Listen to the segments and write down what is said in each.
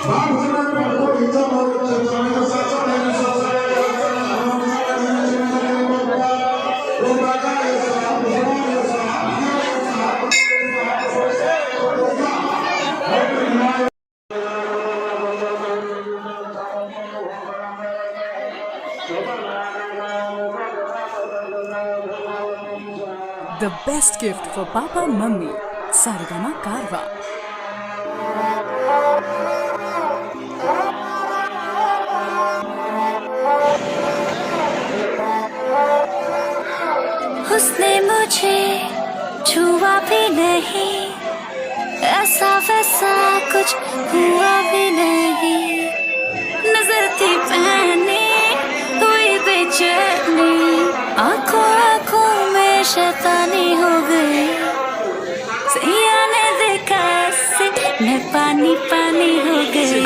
The best gift for Papa Mummy, Sargama Karwa. उसने मुझे छुआ भी नहीं, ऐसा वैसा कुछ हुआ भी नहीं। नजर थी पहने हुई बेचैनी, आंखों आंखों में शैतानी हो गई। सैया ने देखा ऐसे मैं पानी पानी हो गई।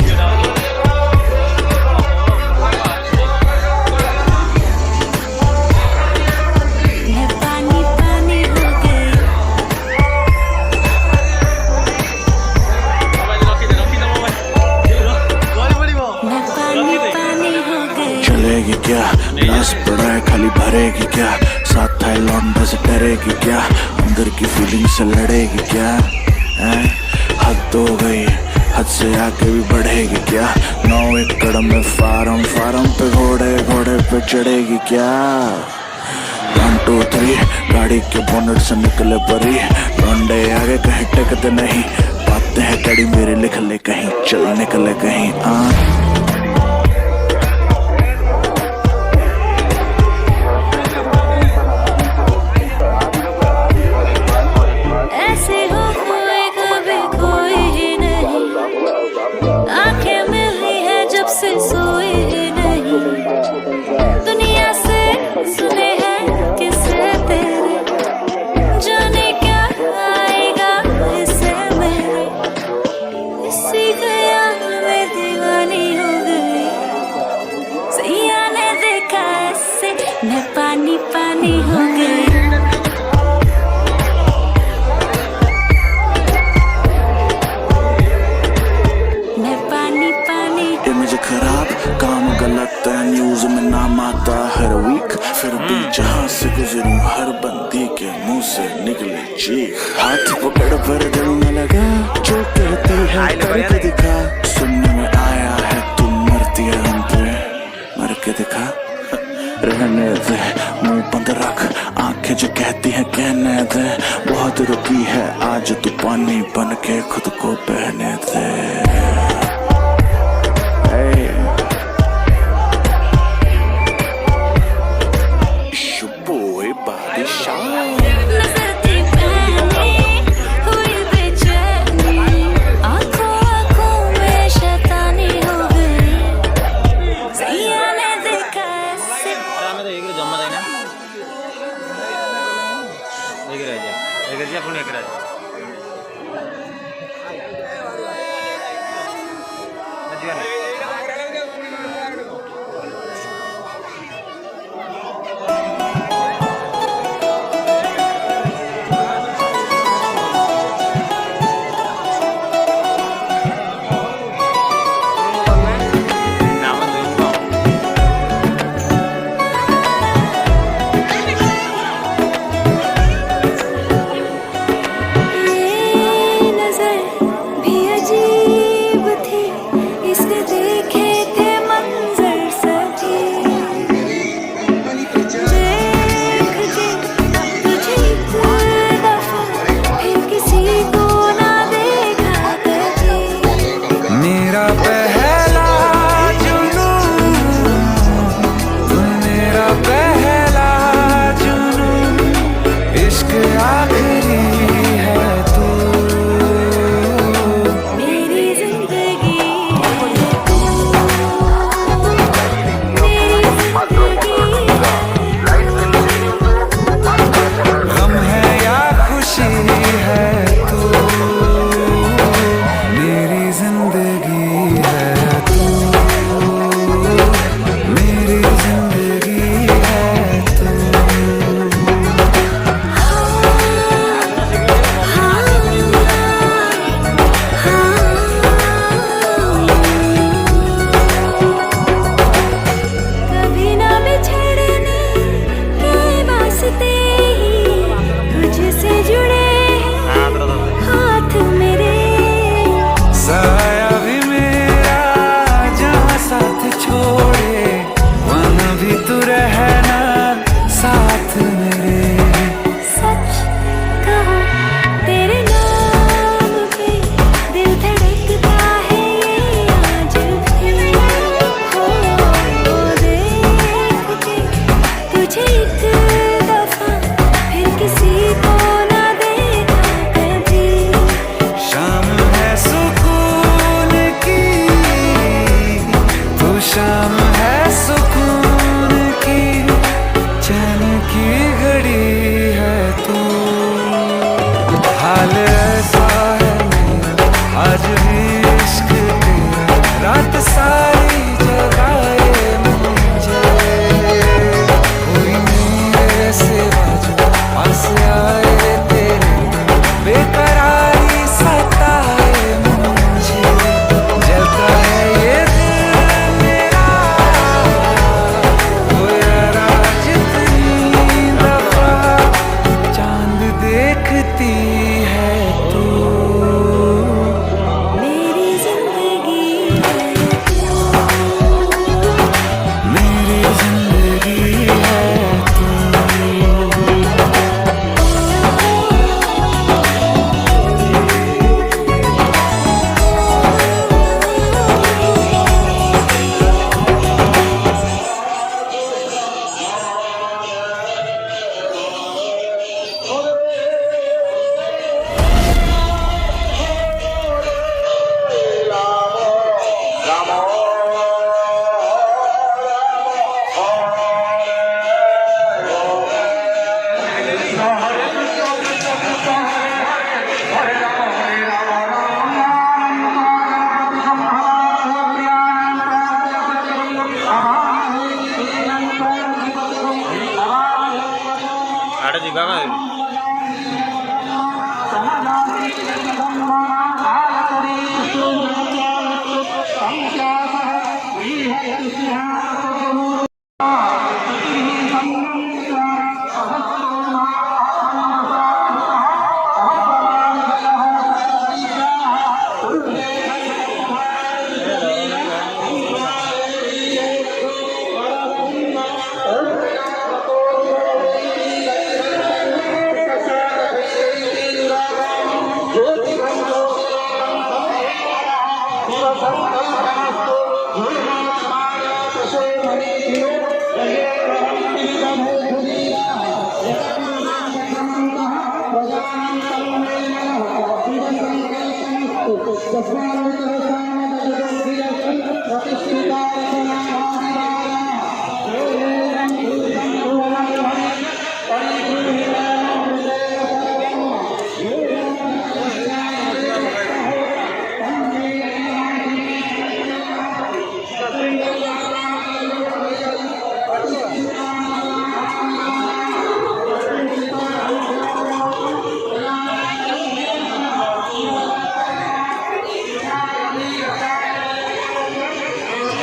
चलेगी क्या नाच पड़ा है खाली भरेगी क्या, साथ था लौंडा से डरेगी क्या, अंदर की फीलिंग से लड़ेगी क्या, हद हो गई हद से आके भी बढ़ेगी क्या, 9 एकड़ में फार्म फार्म पे घोड़े घोड़े पे चढ़ेगी क्या। 1 2 3 गाड़ी के बोनट से निकले परी, लौंडे आगे कहीं टेकते नहीं, बातें हैं कड़ी मेरे लिख ले कहीं, चल निकले कहीं। दुनिया से सुने हैं किसे तेरे, जाने क्या आएगा इससे मेरे। इसी ख्याल में दीवानी हो गई, सैया ने देखा ऐसे मैं पानी पानी हो गई। मुझे खराब काम गलत है, न्यूज में नाम आता हर वीक, फिर भी जहाँ से गुजरूं हर बंदी के मुंह से निकले चीख। हाथ पकड़ पर दिल में लगा जो कहती है करके दिखा, सुनने में आया है तुम मरती है हम पे, मर के दिखा। रहने दे मुंह बंद रख, आंखें जो कहती हैं कहने दे, बहुत रुकी है आज तू पानी बन के खुद को बहने दे।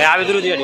आवेदरू दिया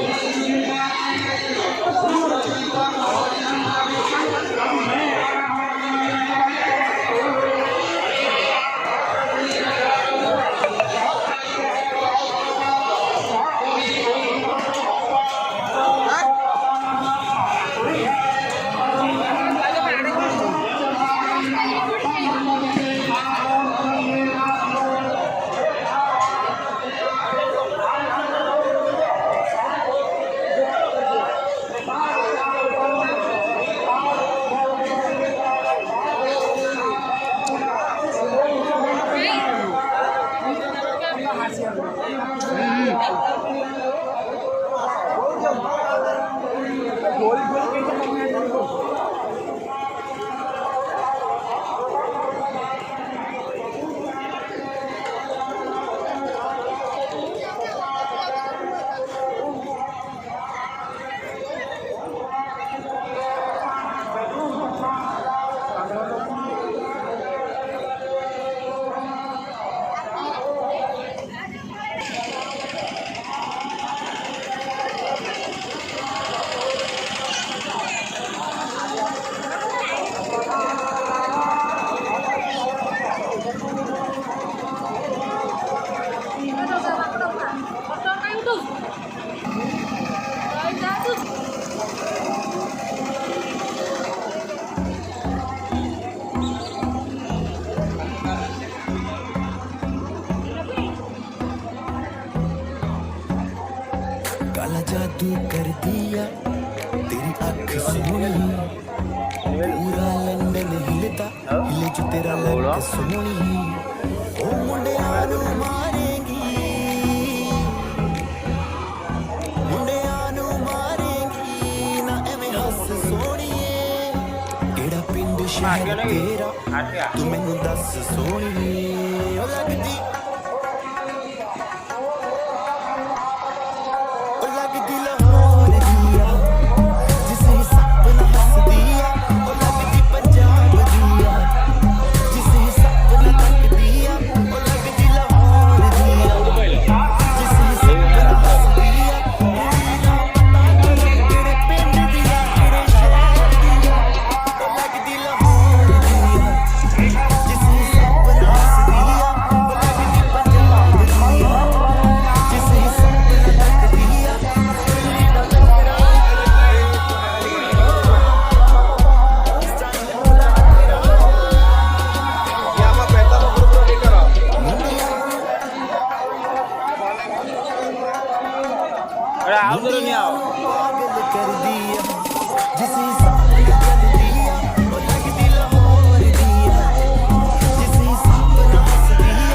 काला जादू कर दिया तेरी अख सोनी पूरा लंदन हिलता हिले जो तेरा लंदन सोनी ओ मुंडे आनू मारेगी ना एवें हस सोनिए केड़ा पिंड शहर तेरा तू मैनू दस सोनिए ओ लगदी पागल कर दिया जिसे सांप ने जल दिया वो लगदी लाहौर दिया जिसे सांप ने हंस दिया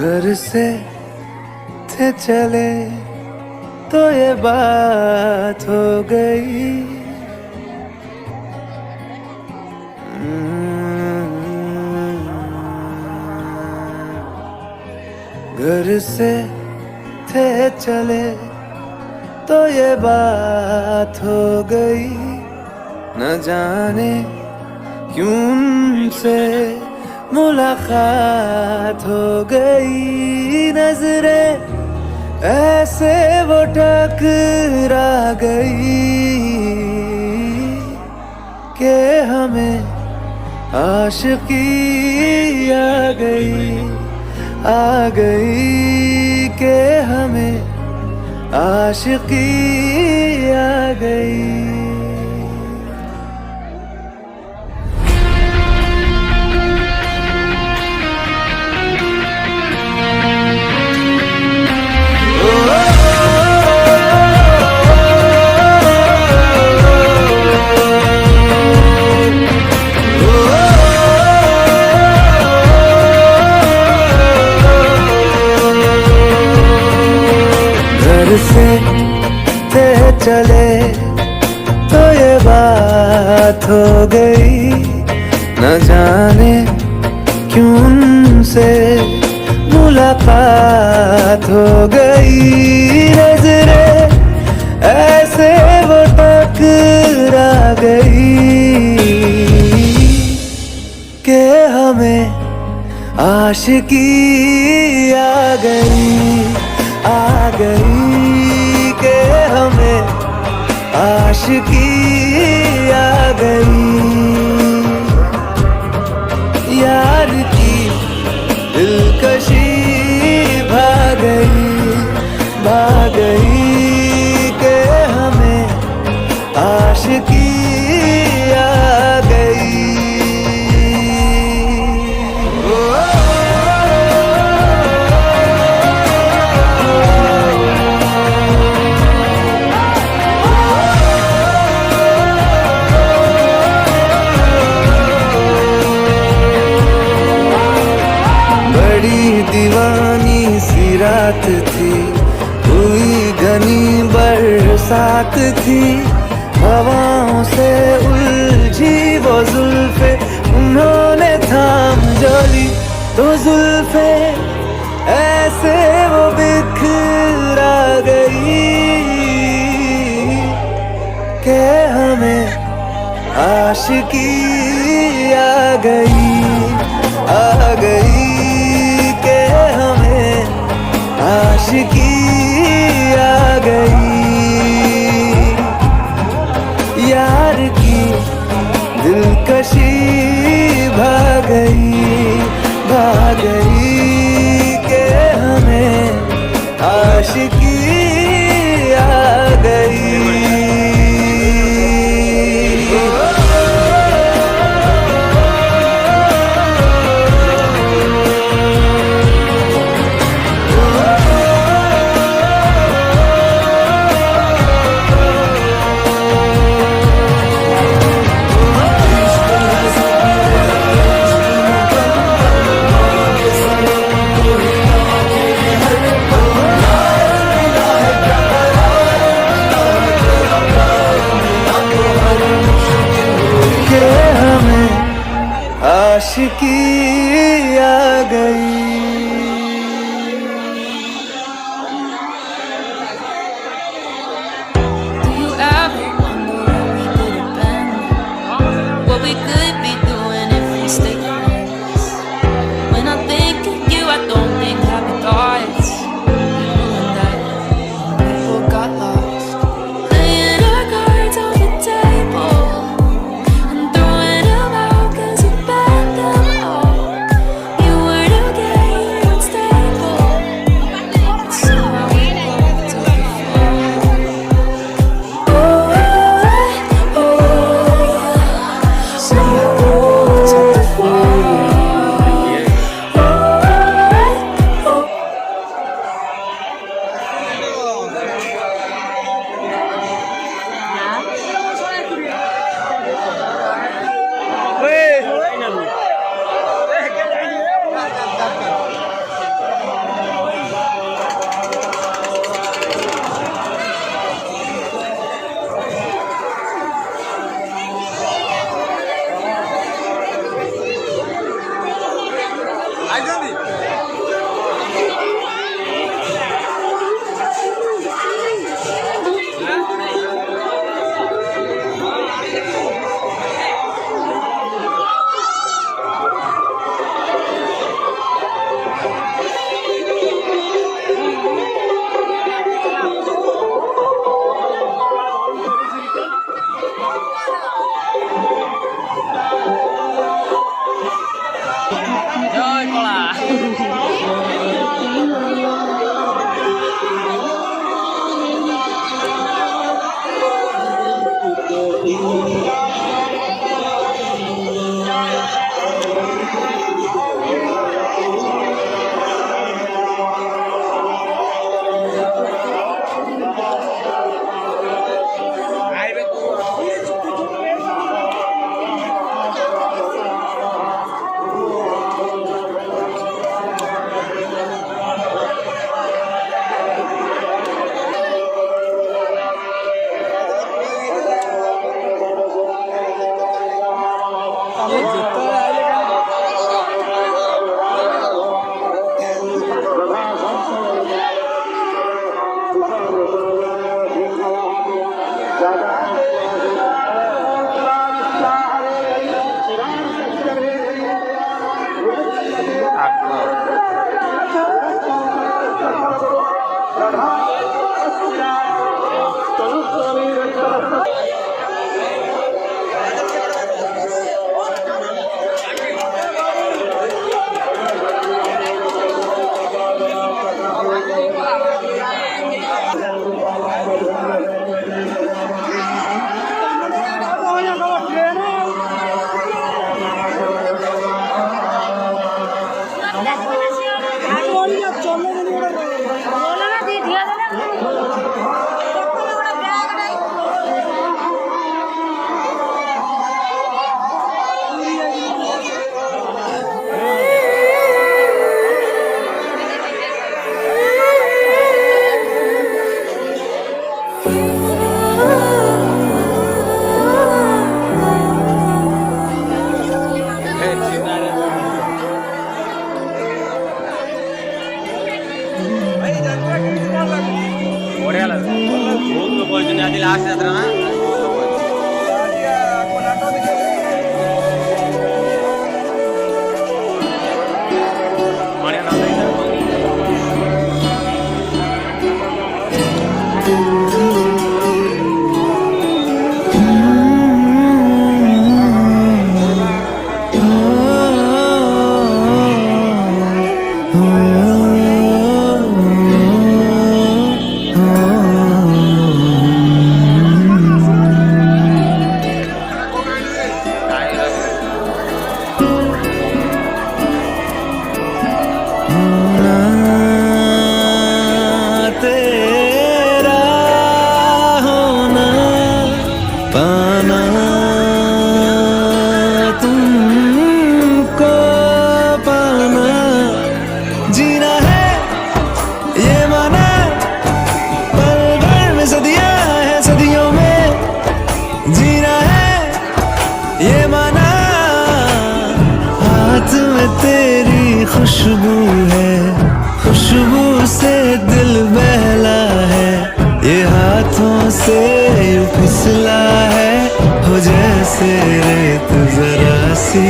घर से थे चले तो ये बात हो गई। घर से थे चले तो ये बात हो गई। न जाने क्यों उनसे मुलाकात हो गई। नजरें ऐसे वो टकरा गई कि हमें आशिकी आ गई कि हमें आशिकी आ गई। से थे चले तो ये बात हो गई। न जाने क्यों उनसे मुलाकात हो गई। नजरें ऐसे वो टकरा गई कि हमें आशिकी आ गई कि हमें आशिकी आ गई। यार की दिलकशी भाग गई कि हमें आशिकी आ गई। दीवानी सी रात थी, हुई घनी बरसात थी। हवाओं से उलझी वो जुल्फे, उन्होंने थाम जोली तो जुल्फे ऐसे वो बिखरा गई कि हमें आशिकी आ गई कि हमें आशिकी आ गई। यार की दिलकशी भाग गई कि हमें आशिकी आ गई। आशिकी आ गई। Do you ever wonder where we could have been? What we could be doing if we stay friends? When I think of you, I don't think happy thoughts. You and I, people got lost. Laying our cards on the table and throwing them out 'cause you bet them all. You were together ये माना हाथ में तेरी खुशबू है, खुशबू से दिल बहला है, ये हाथों से यूं फिसला है, हो जैसे रेत जरा सी।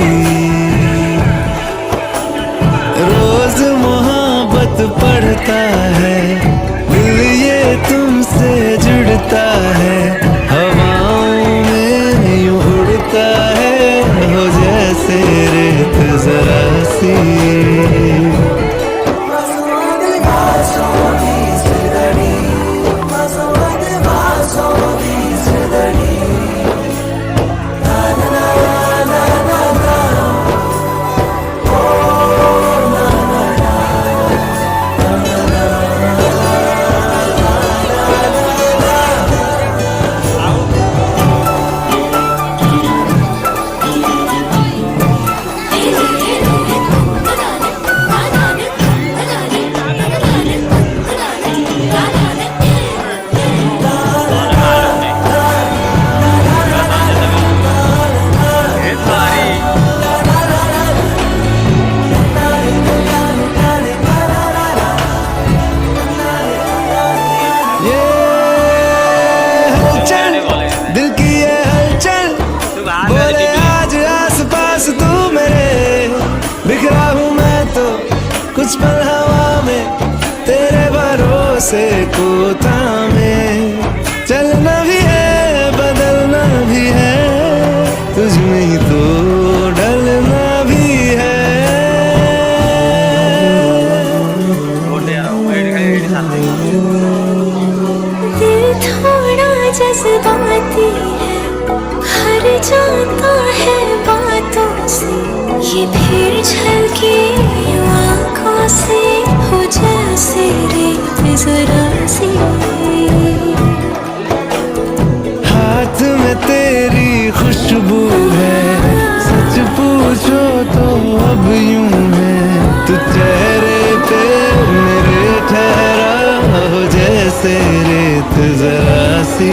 रोज मोहब्बत पढ़ता है दिल, ये तुमसे जुड़ता है, हवाओं में यूं उड़ता है, हो जैसे रेत जरा सी। दिल की ये हलचल बोले आज आस पास तू मेरे, बिखरा हूँ मैं तो कुछ पल हवा में, तेरे भरोसे को थामे, चलना भी है बदलना भी है, तुझ में ही तो ढलना भी है। दिल थोड़ा जज्बाती है, हर जाता है बातों से, ये फिर झलके आँखों से, हो जैसे रेत जरा सी। हाथ में तेरी खुशबू है, सच पूछो तो अब यूं है, तू चेहरे पे मेरे ठहरा, हो जैसे रेत जरा सी।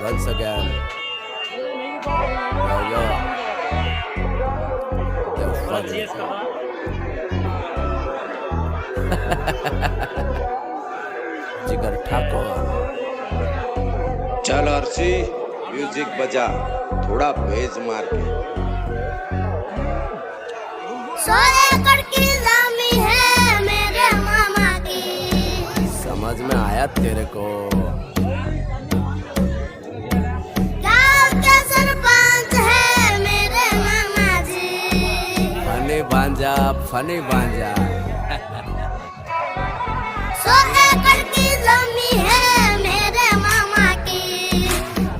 Once again, जिगर ठाकुर। चल अर्शी म्यूजिक बजा, थोड़ा बेस मार के। 100 एकड़ की जमीन है मेरे मामा की, समझ में आया तेरे को? गाँव के सरपंच है मेरे मामा जी, फनी भांजा 100 एकड़ की जमीन है मेरे मामा की,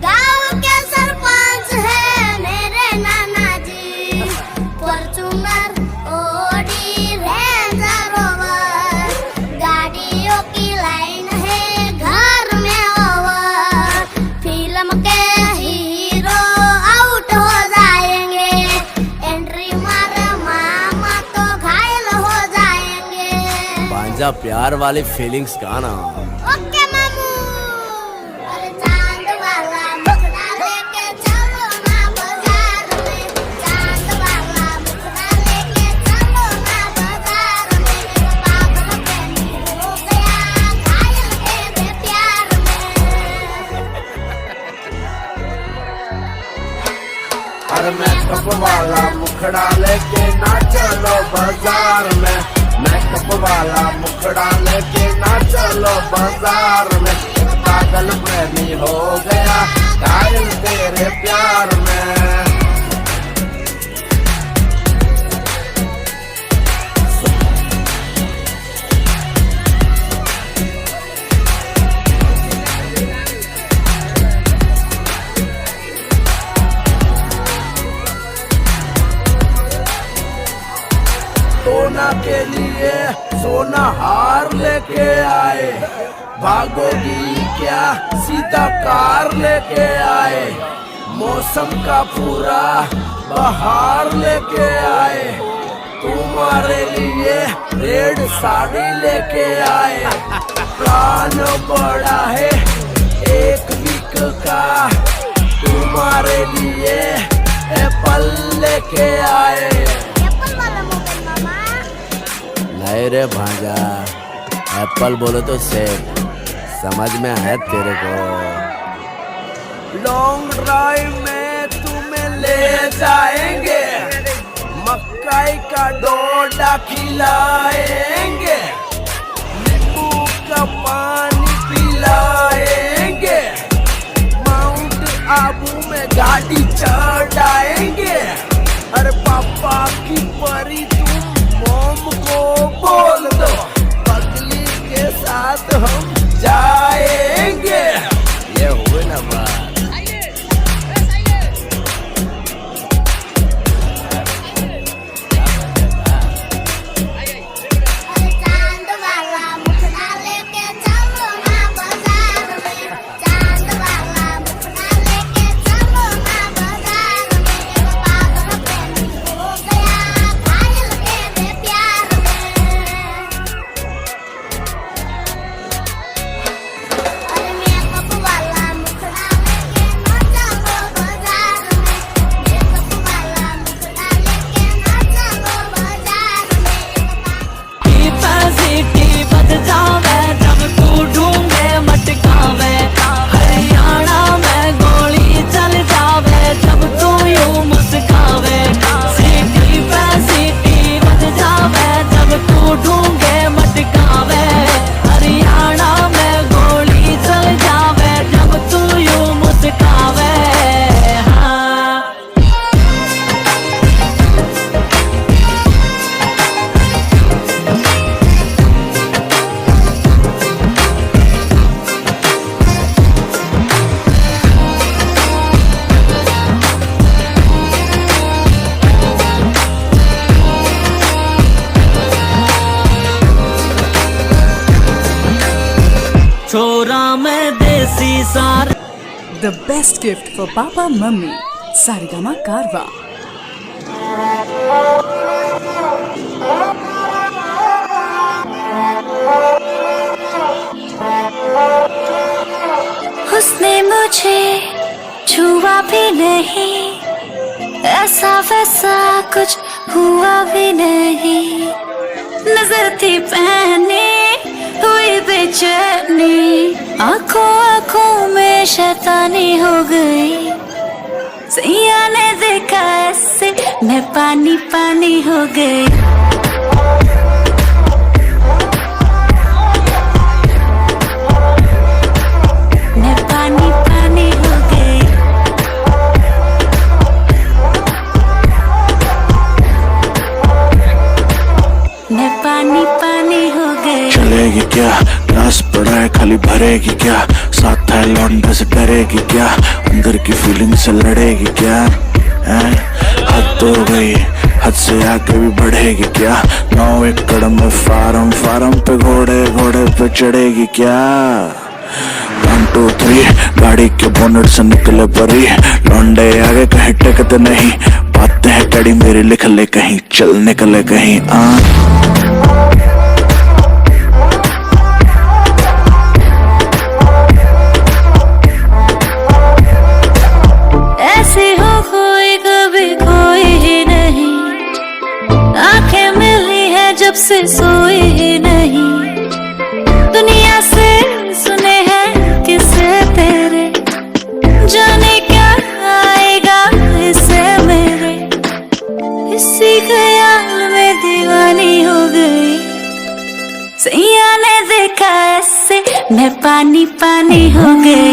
गाँव के सरपंच है मेरे नाना जी, फॉर्च्यूनर ऑडी रेंजर रोवर, गाड़ियों की लाइन है घर में ओवर, फिल्म के हीरो आउट हो जाएंगे, एंट्री मारे मामा तो घायल हो जाएंगे। भांजा प्यार वाली फीलिंग्स गाना। ओके मामू, अरे चांद वाला अरे मेकअप वाला मुखड़ा लेके ना चलो बाजार में, मेकअप वाला मुखड़ा लेके ना चलो बाजार में। एक पागल प्रेमी हो गया कायल तेरे प्यार में। सोना के लिए सोना हार लेके आए, भागोगी क्या सीधा कार लेके आए। मौसम का पूरा बहार लेके आए, तुम्हारे लिए रेड साड़ी लेके आए। प्लान बड़ा है 1 वीक का, तुम्हारे लिए एप्पल लेके आए। नहीं रे भांजा, एप्पल बोलो तो सेब, समझ में आया तेरे को। लॉन्ग ड्राइव में तुम्हें ले जाएंगे, मक्काई का डोडा खिलाएंगे, नींबू का पानी पिलाएंगे, माउंट आबू में गाड़ी चढ़ाएंगे। अरे पापा की परी तुम मोम को बोल दो, पगली के साथ हम जाएंगे। ये हुए ना बात। चांद वाला मुखड़ा लेके चलो ना बाजार में, चांद वाला मुखड़ा लेके चलो ना बाजार में। एक पागल प्रेमी हो गया घायल तेरे प्यार में। अरे मेकअप वाला मुखड़ा लेके ना चलो बाजार में, मेकअप वाला मुखड़ा लेके ना चलो बाजार में। सिटी बज जावे जब तू ढूंढे मटकावे, हरियाणा में गोली चल जावे जब तू यूं मुस्कावे। सिटी पे सिटी बज जावे जब तू ढूंढे मटकावे, हरियाणा में गोली चल जावे जब तू यूं मुस्कावे। हाँ छोरा में देसी सार। The best gift for Papa Mummy. Sarigama Karwa. उसने मुझे छुआ भी नहीं, ऐसा वैसा कुछ हुआ भी नहीं। नजर थी पहने हुई बेचैनी, आंखों आंखों में शैतानी हो गई। सैया ने देखा ऐसे मैं पानी पानी हो गई। मैं पानी पानी हो गई। मैं पानी पानी हो गई। चलेगी क्या ग्लास पड़ा है खाली भरेगी क्या, साथ है लौंडे से डरेगी क्या, अंदर की फीलिंग से लड़ेगी क्या। हद तो हो गई, हद से आगे भी बढ़ेगी क्या। 9 एकड़ में फार्म पे घोड़े पे चढ़ेगी क्या। 1 2 3 गाड़ी के बोनट से निकले परी, लौंडे आगे कहीं टिकते नहीं, बातें हैं कड़ी मेरी लिख ले कहीं, चल निकले कहीं। ऐसे हो कोई कभी कोई ही नहीं, आंखें मिली है जब से सोई ही नहीं। दुनिया से सुने हैं किस्से तेरे, जाने क्या आएगा इससे में। मैं पानी पानी हो गई।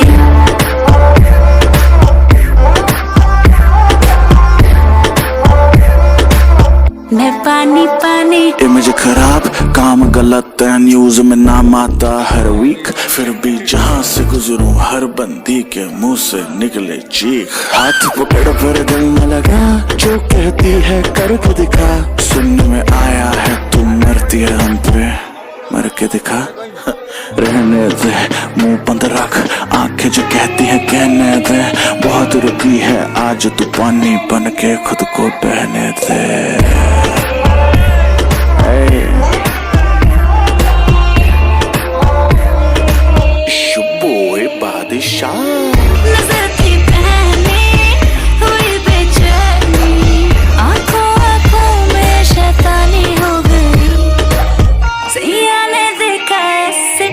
मैं पानी पानी। इमेज खराब, काम गलत है, न्यूज में नाम आता हर वीक। फिर भी जहां से गुजरूं हर बंदी के मुंह से निकले चीख। हाथ पकड़ पर दिल में लगा, जो कहती है करके दिखा। सुनने में आया है तू मरती है हम पे, मर के दिखा। रहने दे, मुंह बंद रख, आंखें जो कहती है कहने दे। बहुत रुकी है आज तू पानी बन के खुद को बहने दे। Boy, बादशाह नजर थी पहनी हुई बेचैनी, आंखों आंखों में शैतानी हो गई। सैया ने देखा ऐसे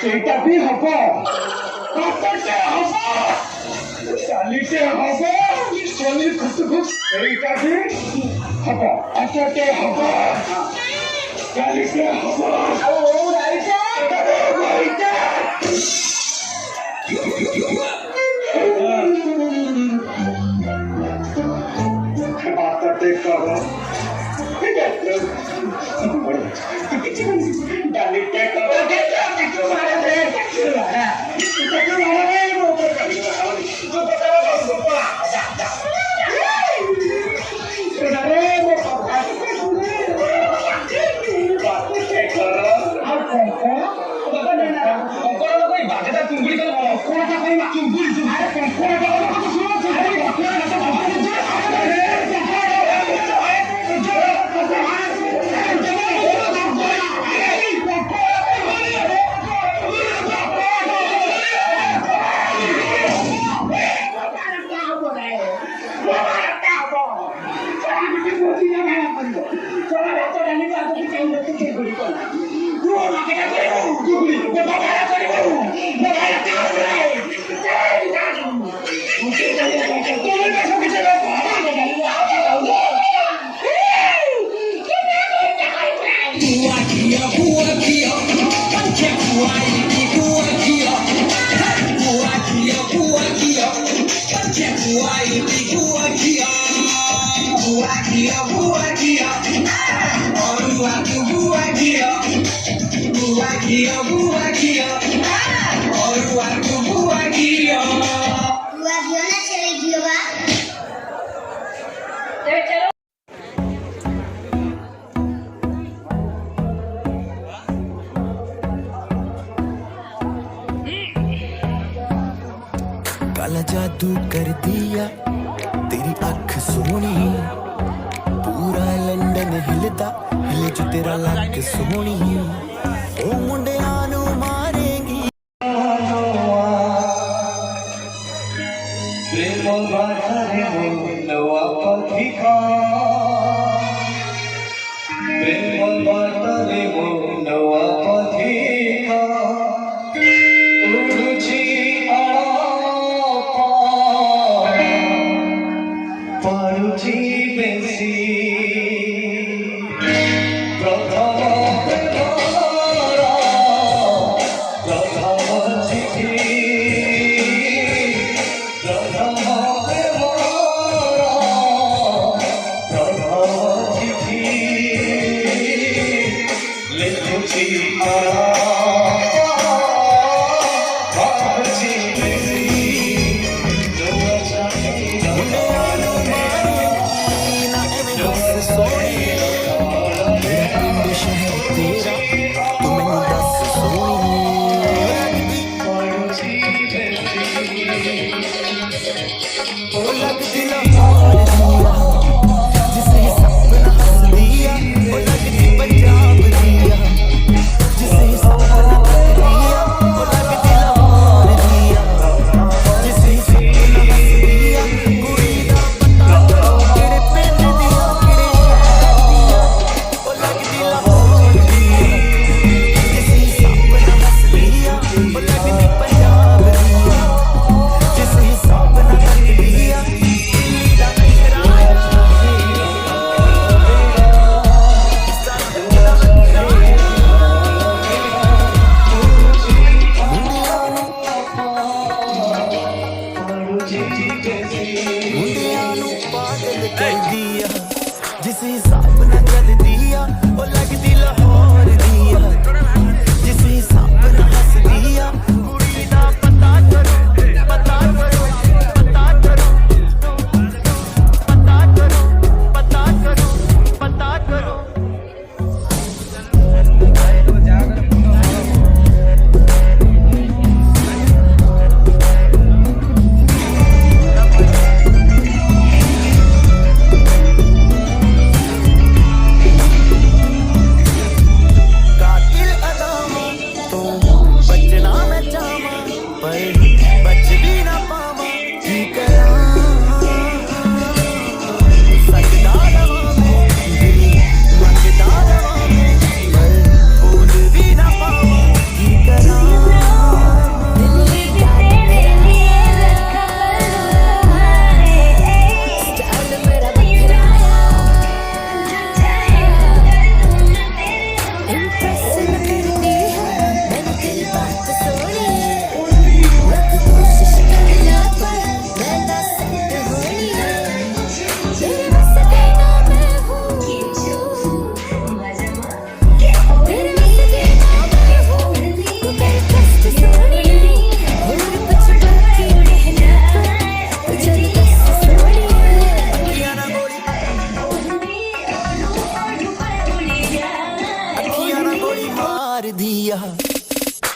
ସେଇଟା ବି ହବ, କାଟଟେ ହବ, ଚାଲିଟେ ହବ, ଶନି ଖୁସ ଖୁସ ସେଇଟା ବି ହବ, କାଟଟେ ହବ, ଚାଲିଟେ ହବ, ଆଉ ରାଇଟା ବାତଟେ କର, ଡାଲିଟେ କର, काला जादू कर दिया तेरी अख सोनी पूरा लंदन हिलता हिले जो तेरा लक सोनी ओ मुंडिया नू मारेगी प्रेम बाधारे हो नवा पथिका प्रेम बाधारे हो नवा पथिका उडुची आळा पारुची बेसी प्रथम प्रेमारा प्रथम चिठी प्रथम प्रेमारा प्रथम चिठी लिखुची आळा पारुची बेसी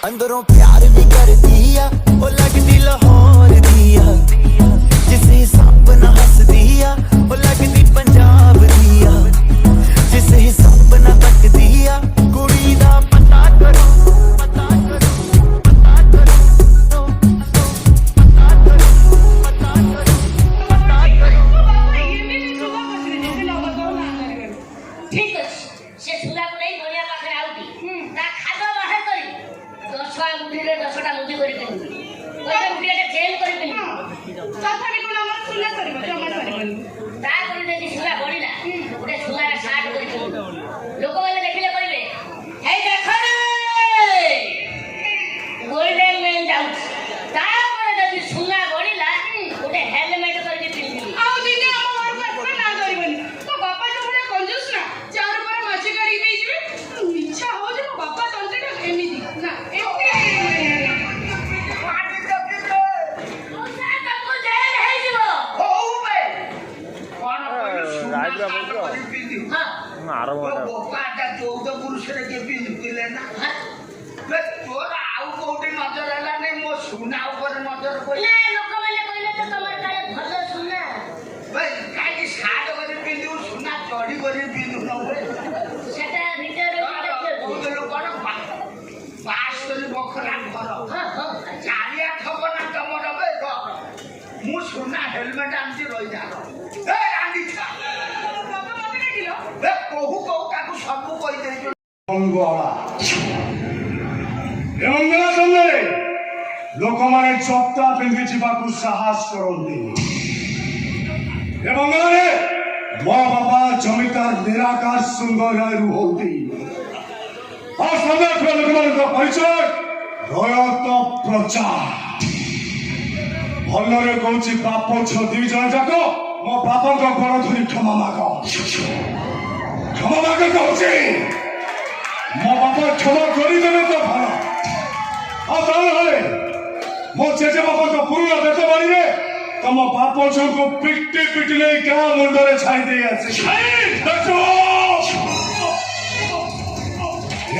अंदरों प्यार भी कर दिया ओ लगती लाहौर दिया जिसे हिसाब ना हंस दिया ओ लगती पंजाब दिया जिसे हिसाब ना तक दिया कुड़ी दा पता करो पता करो पता करो पता करो पता करो पता करो ठीक है से सुला को नहीं बोलिया पाखरे आउटी ता खादो ମୁଠିରେ 10ଟା ମୁଦି କରି ପିନ୍ଧିବି ଗୋଟେ ମୁଠିରେ ଚେନ୍ କରି ପିନ୍ଧିବି ତଥାପି କଣ ଆମର ସୁନା କରିବ ଜମା କରିବନି ତାପରେ ଯଦି ସୁନା ବଢିଲା ଗୋଟେ ସୁନାର ସାର୍ଟ କରି ପିନ୍ଧିବି ଲୋକମାନେ ଦେଖିଲେ କହିବେ ହେଇ ଦେଖ ଗୋଲ୍ଡେନ ମ୍ୟାନ୍ ଯାଉଛି ତାପରେ ଯଦି ସୁନା ବଢିଲା ଗୋଟେ ହେଲମେଟ କରିକି ପିନ୍ଧିବି ଆଉ ଦିନେ ଆମ ଘରକୁ ଆସିବେ ନା କରିବନି ମୋ ବାପା ଯୋଉ ଭଳିଆ କଞ୍ଜୁସ ନା ଚାର ପରେ ମାଛି କାଢିକି ପିଇଯିବେ ଇଚ୍ଛା ହଉଛି ମୋ ବାପା ତଣ୍ଟିଟା ଏମିତି ନା ତାକୁ ଜେଲ ହେଇଯିବ ଚଉଦ ପୁରୁଷରେ କିଏ ପିନ୍ଧୁଥିଲେ ନା ତୋର ଆଉ କୋଉଠି ନଜର ହେଲାନି ମୋ ସୁନା ଉପରେ ନଜର ପଇଲା ଲୋକମାନେ କହିଲେ ତ ତମର କାଳେ ଭଲ ସୁନା ଭାଇ କାହିଁକି ସାର୍ଟ କରି ପିନ୍ଧିବୁ ସୁନା ଚଢି କରି ପିନ୍ଧୁନ ସେଟା ଭିତରେ କହୁଥିଲୁ କଣ 72 ବଖରା ଘର ଚାରିଆ ଥବ ନା ତମର ବେ ମୁଁ ସୁନା ହେଲମେଟ ଆଣିଛି ରହିଯା ବାପା ମତେ କାଟିଲ କହୁ କହୁ ତାକୁ ସବୁ କହିଦେଇଛୁ ମଙ୍ଗଳା ସମୟରେ ଲୋକମାନେ ଚପ୍ଟା ପିନ୍ଧି ଯିବାକୁ ସାହସ କରନ୍ତି ଏ ମଙ୍ଗଳରେ ମୋ ବାପା ଜମିଦାର ନିରାକାର ସୁନ୍ଦର ରୁହନ୍ତି ଆଉ ସାମ୍ନା ଥିବା ଲୋକମାନଙ୍କ ପରିଚୟ ରୟତ ପ୍ରଜା ଭଲରେ କହୁଛି ବାପ ଝିଅ 2 ଜଣ ଯାକ ମୋ ବାପାଙ୍କ ଗୋଡ଼ ଧରି କ୍ଷମା ମାଗ କହୁଛି ମୋ ବାପା କ୍ଷମା କରିଦେବେ ତ ଭଲ ଆଉ ତାହେଲେ ମୋ ଜେଜେ ବାପାଙ୍କ ପୁରୁଣା ବେତ ବାଡ଼ିରେ ତମ ବାପ ଝିଅଙ୍କୁ ପିଟି ପିଟି ନେଇ ଗାଁ ମୁଣ୍ଡରେ ଛାଇ ଦେଇ ଆସିଛି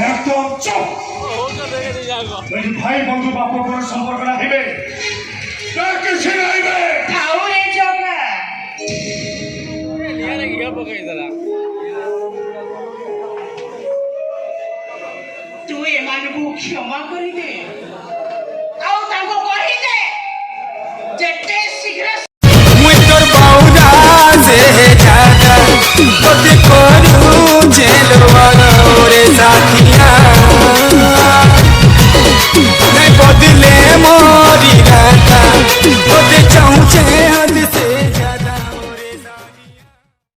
একদম চুপ যদি ভাই বন্ধু বাপ কোনো সম্পর্ক রাখিবে তার কিছু রাখবে ঠাউরে জগা তুই এମାନଙ୍କୁ କ୍ଷମା କରିଦେ ଆଉ ତାଙ୍କୁ କହିଦେ ଯେତେ ଶୀଘ୍ର